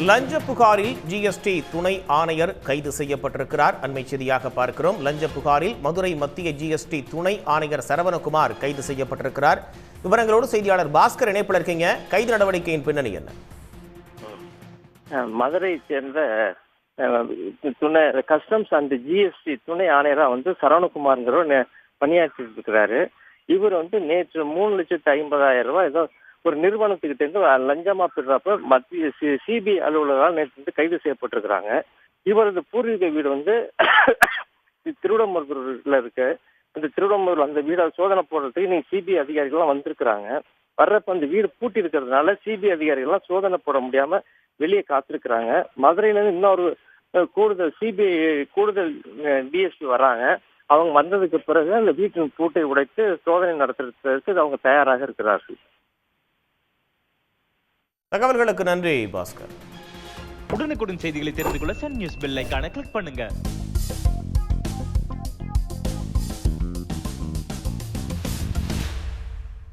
லஞ்ச புகாரில் ஜிஎஸ்டி துணை ஆணையர் கைது செய்யப்பட்டிருக்கிறார். அண்மை செய்தியாக பார்க்கிறோம். லஞ்ச புகாரில் மதுரை மத்திய ஜிஎஸ்டி துணை ஆணையர் சரவணகுமார் கைது செய்யப்பட்டிருக்கிறார். விவரங்களோடு செய்தியாளர் பாஸ்கர் இணைப்பில் இருக்கீங்க. கைது நடவடிக்கையின் பின்னணி என்ன? மதுரை சேர்ந்த துணை கஸ்டம்ஸ் அண்ட் ஜிஎஸ்டி துணை ஆணையராக சரவணகுமார்ங்கிறவர் பணியாற்றிட்டு இருக்கிறாரு. இவர் நேற்று 3,50,000 ரூபாய் ஏதோ ஒரு நிறுவனத்துக்கிட்ட இருந்து லஞ்சமா பெறப்ப மத்திய சிபிஐ அலுவலரால் நேற்று கைது செய்யப்பட்டிருக்கிறாங்க. இவரது பூர்வீக வீடு திருவிடம்பூர்ல இருக்கு. இந்த திருவிடம்பூர் அந்த வீடை சோதனை போடுறதுக்கு இன்னைக்கு சிபிஐ அதிகாரிகள்லாம் வந்திருக்கிறாங்க. வர்றப்ப அந்த வீடு பூட்டி இருக்கிறதுனால சிபிஐ அதிகாரிகள்லாம் சோதனை போட முடியாம வெளியே காத்திருக்கிறாங்க. மதுரையில இருந்து இன்னொரு கூடுதல் சிபிஐ கூடுதல் டிஎஸ்பி வராங்க. அவங்க வந்ததுக்கு பிறகு அந்த வீட்டின் பூட்டை உடைத்து சோதனை நடத்துறதுக்கு அவங்க தயாராக இருக்கிறார்கள். தகவல்களுக்கு நன்றி பாஸ்கர். உடனுக்குடன் செய்திகளை தெரிந்து கொள்ள சன் நியூஸ் பெல் ஐகானை கிளிக் பண்ணுங்க.